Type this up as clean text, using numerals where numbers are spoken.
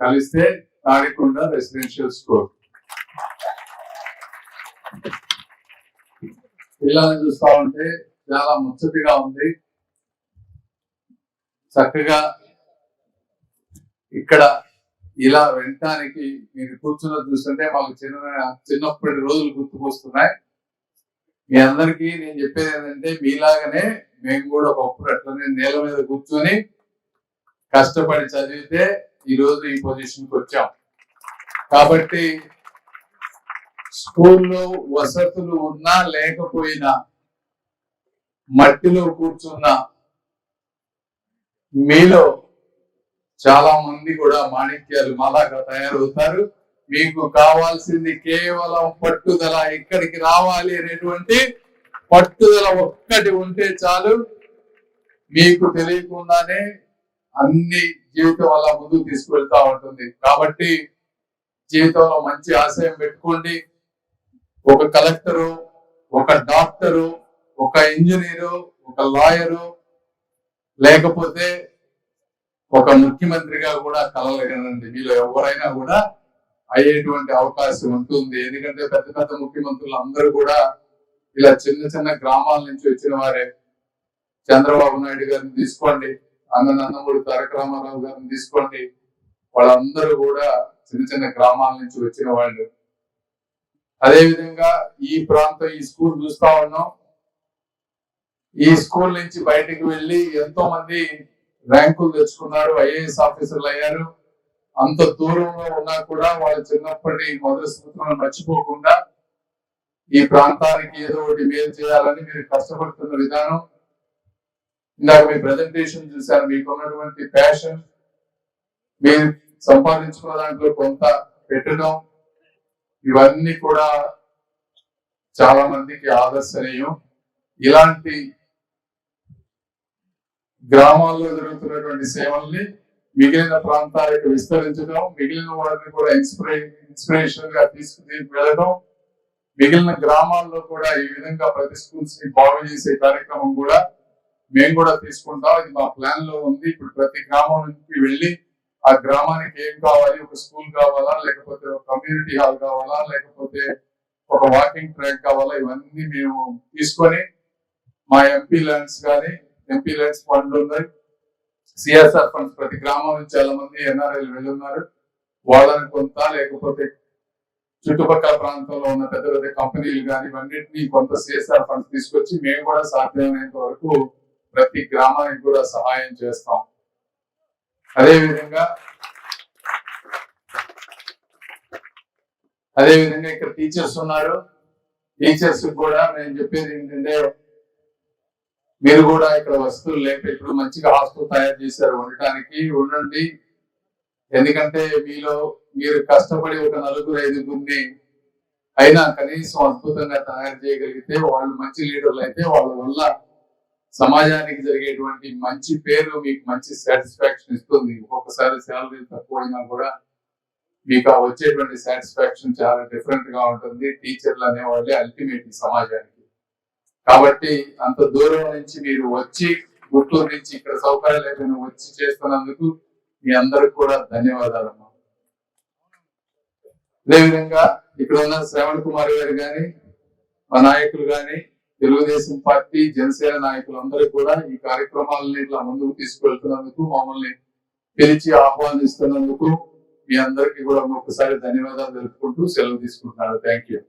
కలిస్తే Tadikonda residential school. పిల్లల్ని చూస్తా ఉంటే చాలా ముచ్చటగా ఉంది. చక్కగా ఇక్కడ ఇలా వినటానికి మీరు కూర్చున్నది చూస్తుంటే మాకు చిన్నప్పటి రోజులు గుర్తుకొస్తున్నాయి. మీ అందరికీ నేను చెప్పేది ఏంటంటే, మీలాగనే మేము కూడా ఒకప్పుడు అట్లనే నేల మీద కూర్చొని కష్టపడి చదివితే ఈ రోజు ఈ పొజిషన్కి వచ్చాం. కాబట్టి స్కూల్లో వసతులు ఉన్నా లేకపోయినా, మట్టిలో కూర్చున్న మీలో చాలా మంది కూడా మాణిక్యాలు మాలాగా తయారవుతారు. మీకు కావాల్సింది కేవలం పట్టుదల. ఇక్కడికి రావాలి అనేటువంటి పట్టుదల ఒక్కటి ఉంటే చాలు. మీకు తెలియకుండానే అన్ని జీవితం వల్ల ముందుకు తీసుకువెళ్తా ఉంటుంది. కాబట్టి జీవితంలో మంచి ఆశయం పెట్టుకోండి. ఒక కలెక్టరు, ఒక డాక్టరు, ఒక ఇంజనీరు, ఒక లాయరు, లేకపోతే ఒక ముఖ్యమంత్రిగా కూడా కలగలగనండి. మీలో ఎవరైనా కూడా అయ్యేటువంటి అవకాశం ఉంటుంది. ఎందుకంటే పెద్ద పెద్ద ముఖ్యమంత్రులు అందరూ కూడా ఇలా చిన్న చిన్న గ్రామాల నుంచి వచ్చిన వారే. చంద్రబాబు నాయుడు గారిని తీసుకోండి, నందమూరి తారక రామారావు గారిని తీసుకోండి, వాళ్ళందరూ కూడా చిన్న చిన్న గ్రామాల నుంచి వచ్చిన వాళ్ళు. అదేవిధంగా ఈ ప్రాంతం, ఈ స్కూల్ చూస్తా ఉన్నాం. ఈ స్కూల్ నుంచి బయటికి వెళ్ళి ఎంతో మంది ర్యాంకులు తెచ్చుకున్నారు, ఐఏఎస్ ఆఫీసర్లు అయ్యారు. అంత దూరంలో ఉన్నా కూడా వాళ్ళు చిన్నప్పటి మొదటి సంవత్సరాలు మర్చిపోకుండా ఈ ప్రాంతానికి ఏదో ఒకటి మేలు చేయాలని మీరు కష్టపడుతున్న విధానం, ఇందాక మీ ప్రెజెంటేషన్ చూశారు. మీకు ఉన్నటువంటి ప్యాషన్, మీరు సంపాదించుకున్న దాంట్లో కొంత పెట్టడం, ఇవన్నీ కూడా చాలా మందికి ఆదర్శనీయం. ఇలాంటి గ్రామాల్లో జరుగుతున్నటువంటి సేవల్ని మిగిలిన ప్రాంతాలకు విస్తరించడం, మిగిలిన వారిని కూడా ఇన్స్పిరేషన్ గా తీసుకుని వెళ్ళడం, మిగిలిన గ్రామాల్లో కూడా ఈ విధంగా ప్రతి స్కూల్స్ ని బాగు చేసే కార్యక్రమం కూడా మేము కూడా తీసుకుంటాం. ఇది మా ప్లాన్ లో ఉంది. ఇప్పుడు ప్రతి గ్రామం నుంచి వెళ్ళి ఆ గ్రామానికి ఏం కావాలి, ఒక స్కూల్ కావాలా, లేకపోతే ఒక కమ్యూనిటీ హాల్ కావాలా, లేకపోతే ఒక వాకింగ్ ట్రాక్ కావాలా, ఇవన్నీ మేము తీసుకొని మా ఎంపీ ల్యాండ్స్ ఫండ్లు ఉన్నాయి, సిఎస్ఆర్ ఫండ్స్ ప్రతి గ్రామం నుంచి చాలా మంది ఎన్ఆర్ఐలు వెళ్ళున్నారు. వాళ్ళని కొంత, లేకపోతే చుట్టుపక్కల ప్రాంతంలో ఉన్న పెద్ద పెద్ద కంపెనీలు కానీ ఇవన్నింటినీ కొంత సిఎస్ఆర్ ఫండ్స్ తీసుకొచ్చి మేము కూడా సాధ్యమైనంత వరకు ప్రతి గ్రామానికి కూడా సహాయం చేస్తాం. అదేవిధంగా ఇక్కడ టీచర్స్ ఉన్నారు. టీచర్స్ కూడా నేను చెప్పేది ఏంటంటే, మీరు కూడా ఇక్కడ వస్తువులు లేక ఇప్పుడు మంచిగా హాస్టల్ తయారు చేశారు, ఉండటానికి ఉండండి. ఎందుకంటే మీరు కష్టపడి ఒక 4-5 అయినా కనీసం అద్భుతంగా తయారు చేయగలిగితే, వాళ్ళు మంచి లీడర్లు అయితే వాళ్ళ వల్ల సమాజానికి జరిగేటువంటి మంచి పేరు మీకు మంచి సాటిస్ఫాక్షన్ ఇస్తుంది. ఒక్కొక్కసారి శాలరీ తక్కువైనా కూడా మీకు వచ్చేటువంటి సాటిస్ఫాక్షన్ చాలా డిఫరెంట్ గా ఉంటుంది. టీచర్లు అనేవాళ్ళే అల్టిమేట్ సమాజానికి. కాబట్టి అంత దూరం నుంచి మీరు వచ్చి, గుంటూరు నుంచి ఇక్కడ సౌకర్యాలు లేకుండా వచ్చి చేస్తున్నందుకు మీ అందరికి కూడా ధన్యవాదాలమ్మా. అదేవిధంగా ఇక్కడ ఉన్న శ్రవణ్ కుమార్ గారు కానీ, మా నాయకులు కానీ, తెలుగుదేశం పార్టీ, జనసేన నాయకులు అందరూ కూడా ఈ కార్యక్రమాలని ఇట్లా ముందుకు తీసుకువెళ్తున్నందుకు, మమ్మల్ని పిలిచి ఆహ్వానిస్తున్నందుకు మీ అందరికీ కూడా ఒకసారి ధన్యవాదాలు తెలుపుకుంటూ సెలవు తీసుకుంటున్నాను. Thank you.